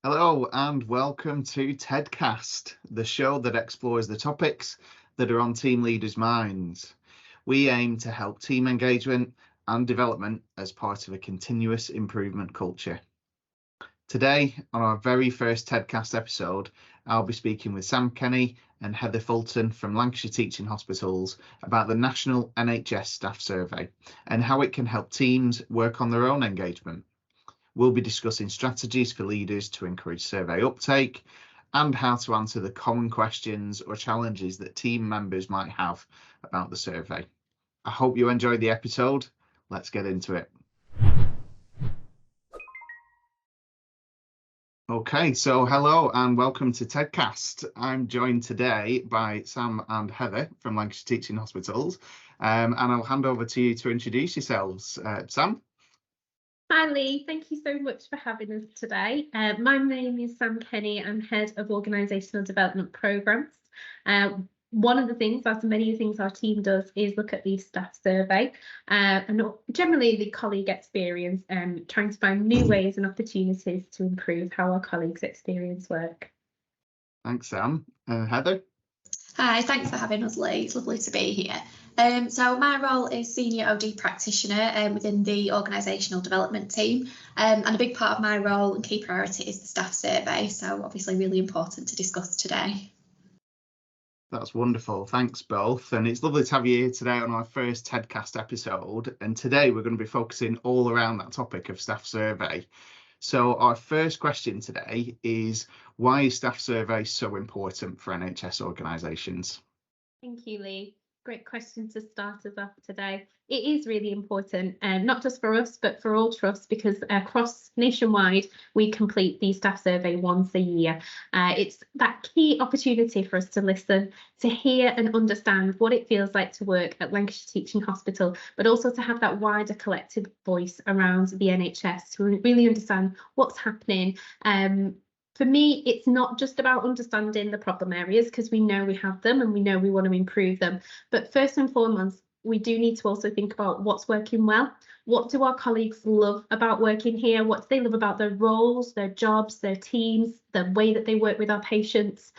Hello and welcome to TEDCast, the show that explores the topics that are on team leaders' minds. We aim to help team engagement and development as part of a continuous improvement culture. Today, on our very first TEDCast episode, I'll be speaking with Sam Kenny and Heather Fulton from Lancashire Teaching Hospitals about the National NHS Staff Survey and how it can help teams work on their own engagement. We'll be discussing strategies for leaders to encourage survey uptake and how to answer the common questions or challenges that team members might have about the survey. I hope you enjoyed the episode. Let's get into it. Okay, so hello and welcome to TEDCast. I'm joined today by Sam and Heather from Lancashire Teaching Hospitals, and I'll hand over to you to introduce yourselves. Sam? Hi Lee, thank you so much for having us today. My name is Sam Kenny. I'm Head of Organisational Development Programmes. One of the things, as many things our team does, is look at the staff survey and generally the colleague experience and trying to find new ways and opportunities to improve how our colleagues experience work. Thanks, Sam. Heather? Hi, thanks for having us, Lee. It's lovely to be here. So my role is Senior OD Practitioner within the Organisational Development team, and a big part of my role and key priority is the staff survey, so obviously really important to discuss today. That's wonderful. Thanks both. And it's lovely to have you here today on our first TEDCast episode. And today we're going to be focusing all around that topic of staff survey. So our first question today is, why is staff survey so important for NHS organisations? Thank you, Lee. Great question to start us off today. It is really important, not just for us, but for all trusts, because across nationwide, we complete the staff survey once a year. It's that key opportunity for us to listen, to hear and understand what it feels like to work at Lancashire Teaching Hospital, but also to have that wider collective voice around the NHS to really understand what's happening. For me, it's not just about understanding the problem areas, because we know we have them and we know we want to improve them. But first and foremost, we do need to also think about what's working well. What do our colleagues love about working here? What do they love about their roles, their jobs, their teams, the way that they work with our patients?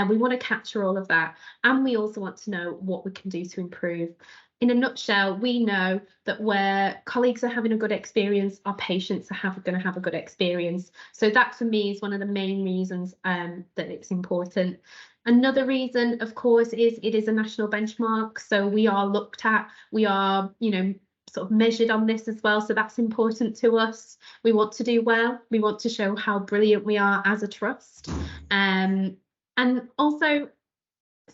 We want to capture all of that. And we also want to know what we can do to improve. In a nutshell, we know that where colleagues are having a good experience, our patients are going to have a good experience. So that for me is one of the main reasons that it's important. Another reason, of course, is it is a national benchmark. So we are looked at, we are, sort of measured on this as well. So that's important to us. We want to do well. We want to show how brilliant we are as a trust. And also,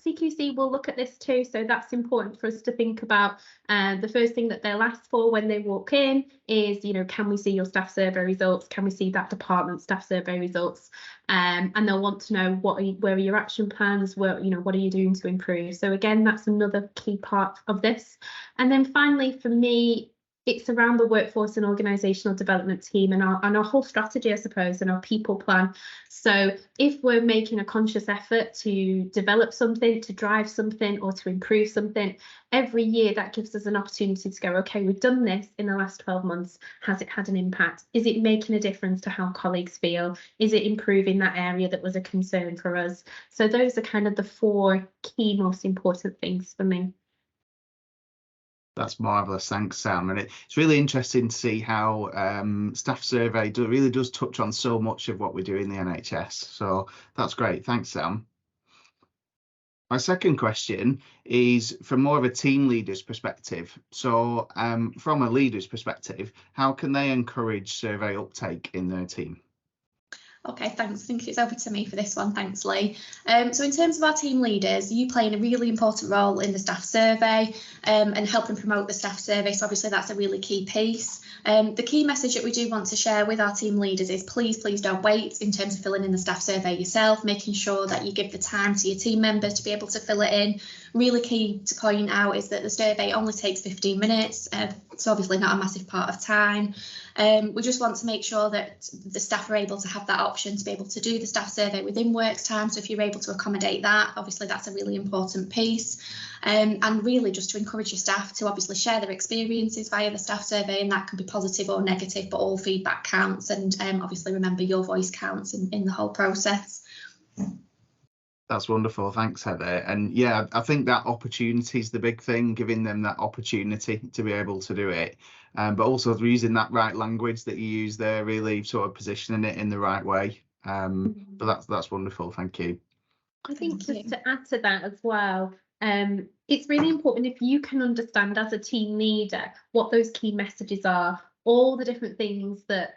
CQC will look at this too, so that's important for us to think about. The first thing that they'll ask for when they walk in is, can we see your staff survey results? Can we see that department staff survey results? And they'll want to know where are your action plans? What are you doing to improve? So again, that's another key part of this. And then finally, for me, it's around the workforce and organisational development team and our whole strategy, I suppose, and our people plan. So if we're making a conscious effort to develop something, to drive something or to improve something, every year that gives us an opportunity to go, okay, we've done this in the last 12 months. Has it had an impact? Is it making a difference to how colleagues feel? Is it improving that area that was a concern for us? So those are kind of the four key most important things for me. That's marvellous. Thanks, Sam. And it's really interesting to see how staff survey really does touch on so much of what we do in the NHS. So that's great. Thanks, Sam. My second question is from more of a team leader's perspective. So from a leader's perspective, how can they encourage survey uptake in their team? Okay, thanks. I think it's over to me for this one. Thanks, Lee. So in terms of our team leaders, you play a really important role in the staff survey and helping promote the staff survey. So obviously that's a really key piece. The key message that we do want to share with our team leaders is please don't wait in terms of filling in the staff survey yourself, making sure that you give the time to your team members to be able to fill it in. Really key to point out is that the survey only takes 15 minutes, so obviously not a massive part of time. We just want to make sure that the staff are able to have that option to be able to do the staff survey within works time. So if you're able to accommodate that, obviously that's a really important piece. And really just to encourage your staff to obviously share their experiences via the staff survey, and that can be positive or negative, but all feedback counts, and obviously remember your voice counts in the whole process. That's wonderful. Thanks, Heather. And yeah, I think that opportunity is the big thing, giving them that opportunity to be able to do it. But also using that right language that you use there, really sort of positioning it in the right way. But that's wonderful. Thank you. I think just to add to that as well, it's really important if you can understand as a team leader what those key messages are, all the different things that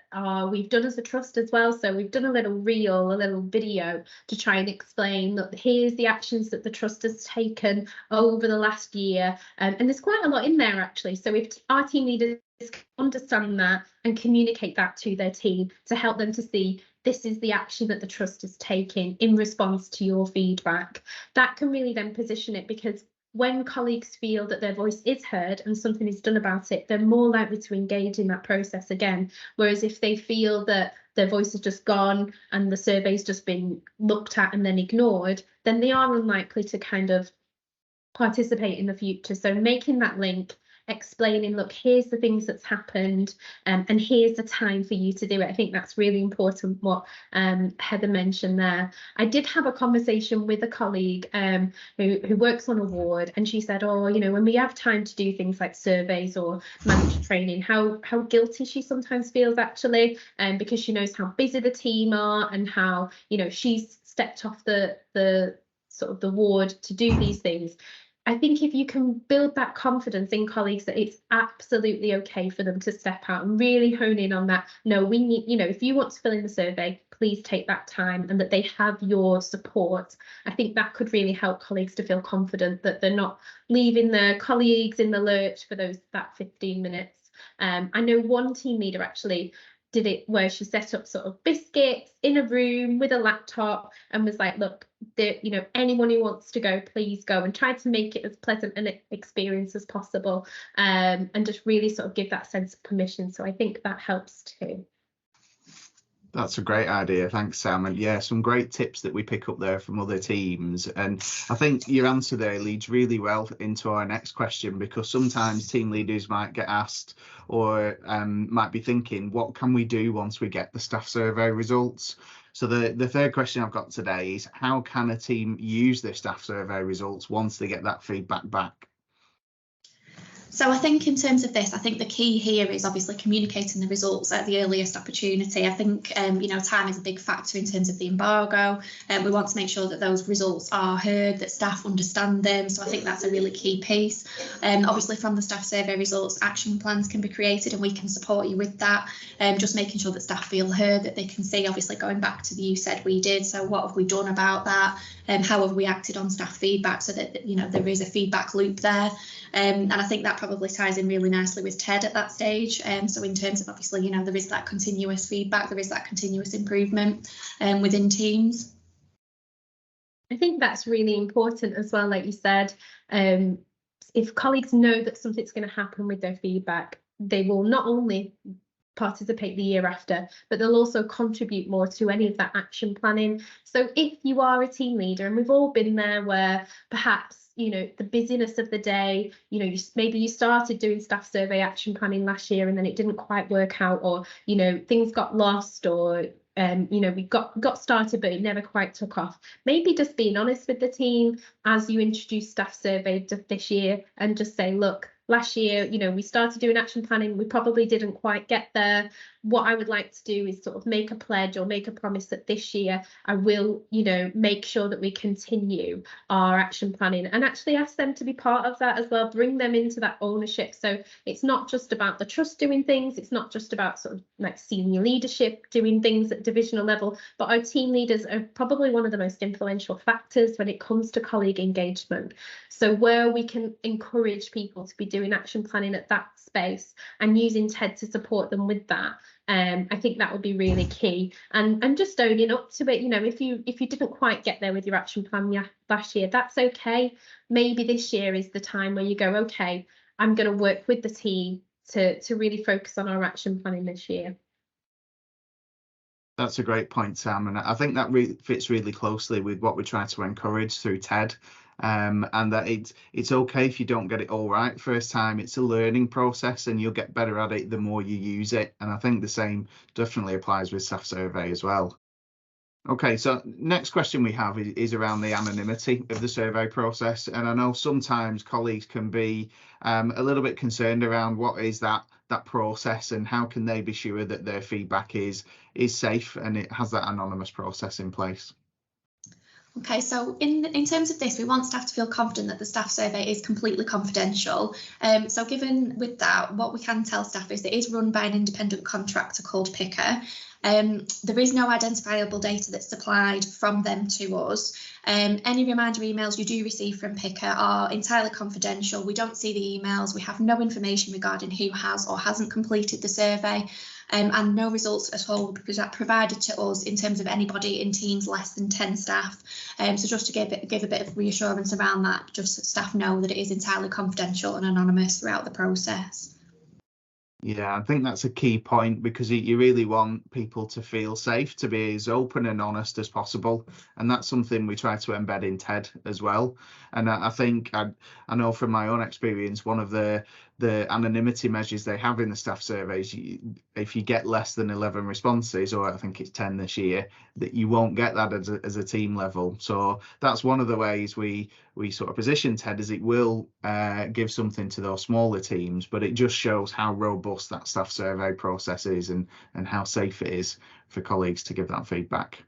we've done as a trust as well. So we've done a little reel, a little video to try and explain that here's the actions that the trust has taken over the last year. And there's quite a lot in there actually. So if our team leaders understand that and communicate that to their team to help them to see this is the action that the trust is taking in response to your feedback, that can really then position it, because when colleagues feel that their voice is heard and something is done about it, they're more likely to engage in that process again. Whereas if they feel that their voice has just gone and the survey's just been looked at and then ignored, then they are unlikely to kind of participate in the future. So making that link, explaining, look, here's the things that's happened, and here's the time for you to do it. I think that's really important, what Heather mentioned there. I did have a conversation with a colleague who works on a ward, and she said, oh, you know, when we have time to do things like surveys or manager training, how guilty she sometimes feels actually, because she knows how busy the team are and how, you know, she's stepped off the sort of the ward to do these things. I think if you can build that confidence in colleagues that it's absolutely okay for them to step out and really hone in on that, no, we need, you know, if you want to fill in the survey, please take that time, and that they have your support. I think that could really help colleagues to feel confident that they're not leaving their colleagues in the lurch for that 15 minutes. I know one team leader actually did it where she set up sort of biscuits in a room with a laptop and was like, look, you know, anyone who wants to go, please go, and tried to make it as pleasant an experience as possible, and just really sort of give that sense of permission. So I think that helps too. That's a great idea. Thanks, Sam. And yeah, some great tips that we pick up there from other teams. And I think your answer there leads really well into our next question, because sometimes team leaders might get asked or might be thinking, what can we do once we get the staff survey results? So the third question I've got today is, how can a team use their staff survey results once they get that feedback back? So I think in terms of this, I think the key here is obviously communicating the results at the earliest opportunity. I think, you know, time is a big factor in terms of the embargo, and we want to make sure that those results are heard, that staff understand them. So I think that's a really key piece. Obviously from the staff survey results, action plans can be created and we can support you with that. Just making sure that staff feel heard, that they can see, obviously going back to the you said we did, so what have we done about that, and how have we acted on staff feedback, so that, you know, there is a feedback loop there. And I think that probably ties in really nicely with TED at that stage. So in terms of, obviously, you know, there is that continuous feedback, there is that continuous improvement within teams. I think that's really important as well, like you said. If colleagues know that something's going to happen with their feedback, they will not only participate the year after, but they'll also contribute more to any of that action planning. So if you are a team leader, and we've all been there, where perhaps, you know, the busyness of the day, you know, maybe you started doing staff survey action planning last year and then it didn't quite work out, or, you know, things got lost, or you know, we got started but it never quite took off. Maybe just being honest with the team as you introduce staff survey this year, and just say, look, last year, you know, we started doing action planning, we probably didn't quite get there. What I would like to do is sort of make a pledge or make a promise that this year I will, you know, make sure that we continue our action planning, and actually ask them to be part of that as well, bring them into that ownership. So it's not just about the trust doing things, it's not just about sort of like senior leadership doing things at divisional level, but our team leaders are probably one of the most influential factors when it comes to colleague engagement. So where we can encourage people to be doing doing action planning at that space and using TED to support them with that. I think that would be really key, and just owning up to it. You know, if you didn't quite get there with your action plan last year, that's okay. Maybe this year is the time where you go, okay, I'm going to work with the team to really focus on our action planning this year. That's a great point, Sam, and I think that fits really closely with what we try to encourage through TED. And that it's okay if you don't get it all right first time. It's a learning process, and you'll get better at it the more you use it. And I think the same definitely applies with staff survey as well. Okay, so next question we have is around the anonymity of the survey process. And I know sometimes colleagues can be a little bit concerned around what is that process, and how can they be sure that their feedback is safe and it has that anonymous process in place. Okay, so in terms of this, we want staff to feel confident that the staff survey is completely confidential. So given with that, what we can tell staff is that it is run by an independent contractor called Picker. There is no identifiable data that's supplied from them to us. Any reminder emails you do receive from Picker are entirely confidential. We don't see the emails. We have no information regarding who has or hasn't completed the survey. And no results at all provided to us in terms of anybody in teams less than 10 staff. So just to give a bit of reassurance around that, just so staff know that it is entirely confidential and anonymous throughout the process. Yeah, I think that's a key point, because you really want people to feel safe, to be as open and honest as possible. And that's something we try to embed in TED as well. And I think I know from my own experience, one of the anonymity measures they have in the staff surveys, if you get less than 11 responses, or I think it's 10 this year, that you won't get that as a team level. So that's one of the ways we sort of position TED, is it will give something to those smaller teams, but it just shows how robust that staff survey process is, and how safe it is for colleagues to give that feedback.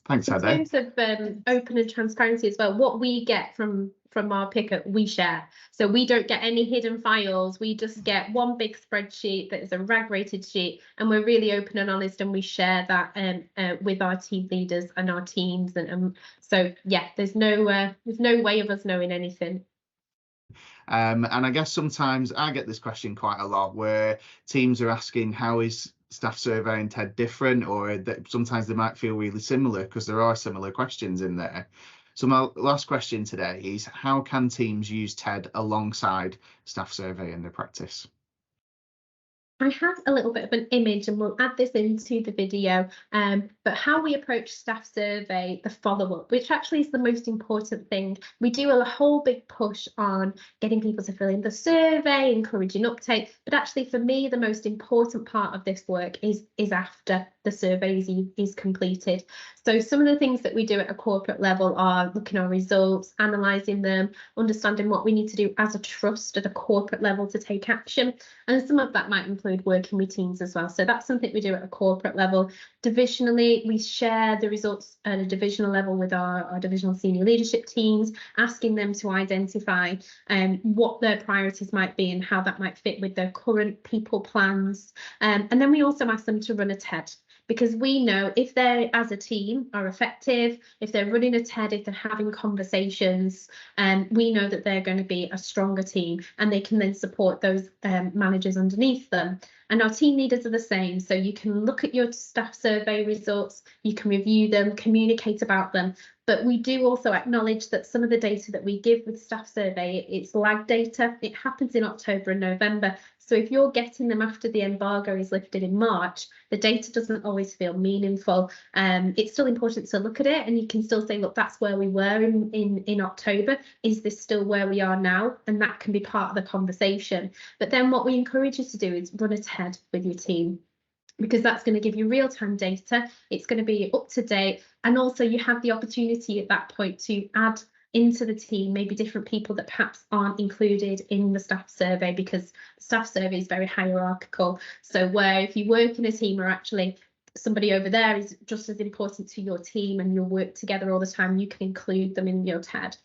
Thanks, Heather. In terms of open and transparency as well, what we get from our Picker, we share. So we don't get any hidden files. We just get one big spreadsheet that is a RAG rated sheet, and we're really open and honest, and we share that with our team leaders and our teams. And so yeah, there's no way of us knowing anything. And I guess sometimes I get this question quite a lot, where teams are asking, how is staff survey and TED different, or that sometimes they might feel really similar, because there are similar questions in there. So my last question today is, how can teams use TED alongside staff survey in their practice? I have a little bit of an image, and we'll add this into the video, but how we approach staff survey, the follow-up, which actually is the most important thing. We do a whole big push on getting people to fill in the survey, encouraging uptake, but actually for me, the most important part of this work is after the survey is completed. So some of the things that we do at a corporate level are looking at our results, analysing them, understanding what we need to do as a trust at a corporate level to take action. And some of that might include working with teams as well. So that's something we do at a corporate level. Divisionally, we share the results at a divisional level with our divisional senior leadership teams, asking them to identify what their priorities might be and how that might fit with their current people plans. And then we also ask them to run a TED, because we know if they as a team are effective, if they're running a TED, if they're having conversations, we know that they're going to be a stronger team, and they can then support those managers underneath them. And our team leaders are the same. So you can look at your staff survey results, you can review them, communicate about them. But we do also acknowledge that some of the data that we give with staff survey, it's lag data. It happens in October and November. So if you're getting them after the embargo is lifted in March, the data doesn't always feel meaningful. It's still important to look at it, and you can still say, look, that's where we were in October. Is this still where we are now? And that can be part of the conversation. But then what we encourage you to do is run a TED with your team, because that's going to give you real-time data. It's going to be up to date, and also you have the opportunity at that point to add into the team maybe different people that perhaps aren't included in the staff survey, because the staff survey is very hierarchical. So where if you work in a team, or actually somebody over there is just as important to your team and you'll work together all the time, you can include them in your TED.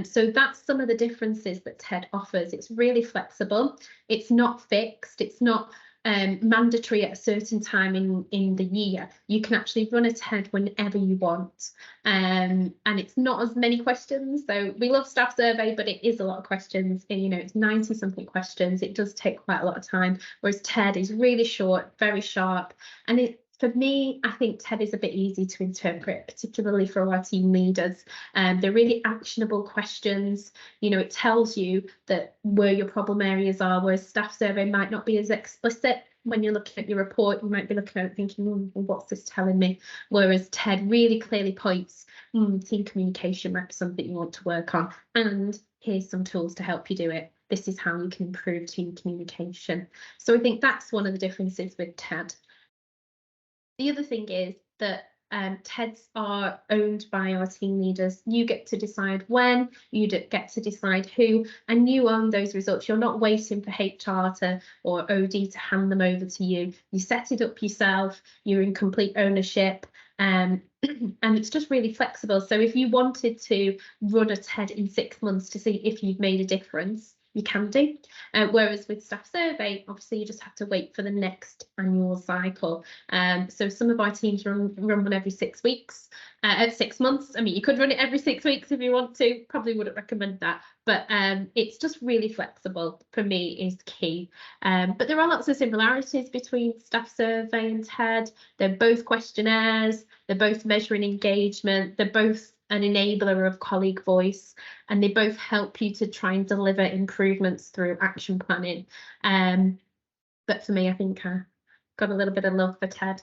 So that's some of the differences that TED offers. It's really flexible. It's not fixed. It's not mandatory at a certain time in the year. You can actually run a TED whenever you want, and it's not as many questions. So we love staff survey, but it is a lot of questions. And, you know, it's 90 something questions. It does take quite a lot of time, whereas TED is really short, very sharp. And for me, I think TED is a bit easy to interpret, particularly for our team leaders. They're really actionable questions. You know, it tells you that where your problem areas are, whereas staff survey might not be as explicit. When you're looking at your report, you might be looking at it thinking, what's this telling me? Whereas TED really clearly points, team communication might be something you want to work on, and here's some tools to help you do it. This is how you can improve team communication. So I think that's one of the differences with TED. The other thing is that TEDs are owned by our team leaders. You get to decide when, you get to decide who, and you own those results. You're not waiting for HR or OD to hand them over to you. You set it up yourself, you're in complete ownership, and it's just really flexible. So if you wanted to run a TED in 6 months to see if you've made a difference, you can do. Whereas with staff survey, obviously you just have to wait for the next annual cycle. So some of our teams run one every 6 weeks, 6 months. I mean, you could run it every 6 weeks if you want to. Probably wouldn't recommend that, but it's just really flexible. For me, is key. But there are lots of similarities between staff survey and TED. They're both questionnaires. They're both measuring engagement. They're both an enabler of colleague voice, and they both help you to try and deliver improvements through action planning. But for me, I think I got a little bit of love for TED.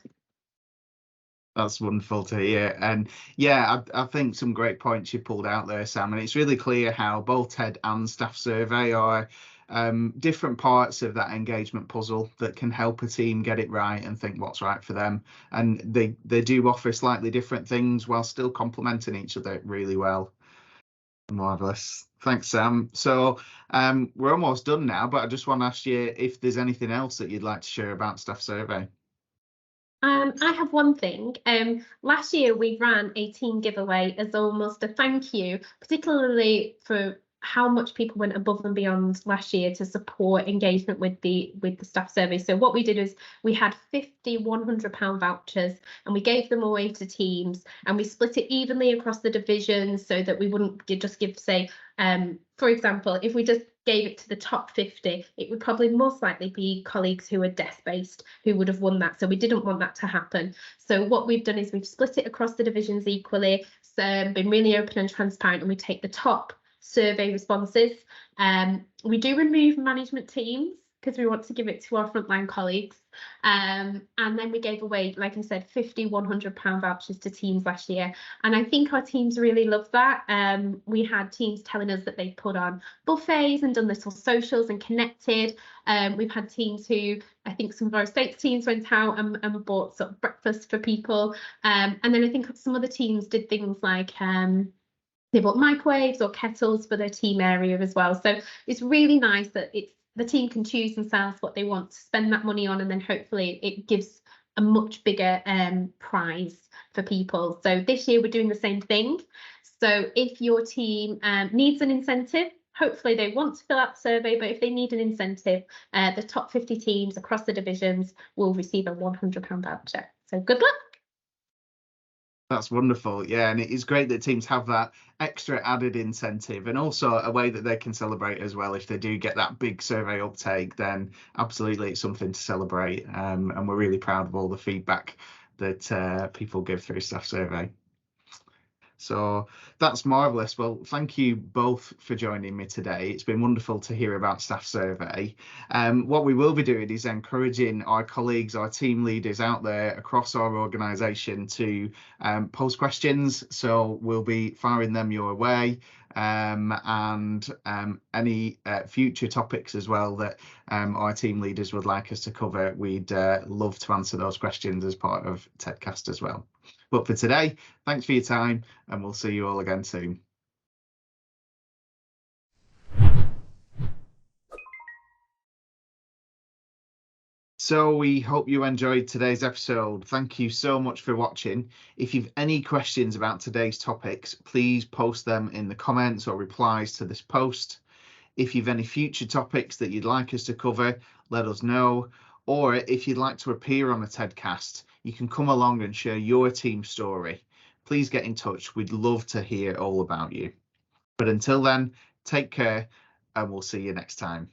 That's wonderful to hear. And yeah, I think some great points you pulled out there, Sam, and it's really clear how both TED and staff survey are different parts of that engagement puzzle that can help a team get it right and think what's right for them. And they do offer slightly different things while still complementing each other really well. Marvelous. Thanks, Sam. So we're almost done now, but I just want to ask you if there's anything else that you'd like to share about staff survey. I have one thing. Last year we ran a team giveaway as almost a thank you, particularly for how much people went above and beyond last year to support engagement with the staff survey. So what we did is we had 50 £100 vouchers, and we gave them away to teams, and we split it evenly across the divisions so that we wouldn't just give, say, for example, if we just gave it to the top 50, it would probably most likely be colleagues who are desk-based who would have won that. So we didn't want that to happen. So what we've done is we've split it across the divisions equally, so been really open and transparent, and we take the top survey responses. We do remove management teams because we want to give it to our frontline colleagues. And then we gave away, like I said, 50 £100 vouchers to teams last year. And I think our teams really love that. We had teams telling us that they put on buffets and done little socials and connected. We've had teams who, I think some of our estates teams went out and bought sort of breakfast for people. And then I think some of the teams did things like they bought microwaves or kettles for their team area as well. So it's really nice that the team can choose themselves what they want to spend that money on, and then hopefully it gives a much bigger prize for people. So this year we're doing the same thing. So if your team needs an incentive, hopefully they want to fill out the survey, but if they need an incentive, the top 50 teams across the divisions will receive a £100 voucher. So good luck. That's wonderful. Yeah, and it is great that teams have that extra added incentive, and also a way that they can celebrate as well. If they do get that big survey uptake, then absolutely it's something to celebrate. And we're really proud of all the feedback that people give through staff survey. So that's marvellous. Well, thank you both for joining me today. It's been wonderful to hear about staff survey. What we will be doing is encouraging our colleagues, our team leaders out there across our organisation to post questions. So we'll be firing them your way, and any future topics as well that our team leaders would like us to cover. We'd love to answer those questions as part of TEDCast as well. But for today, thanks for your time, and we'll see you all again soon. So we hope you enjoyed today's episode. Thank you so much for watching. If you've any questions about today's topics, please post them in the comments or replies to this post. If you've any future topics that you'd like us to cover, let us know. Or if you'd like to appear on a TEDcast, you can come along and share your team story. Please get in touch. We'd love to hear all about you. But until then, take care and we'll see you next time.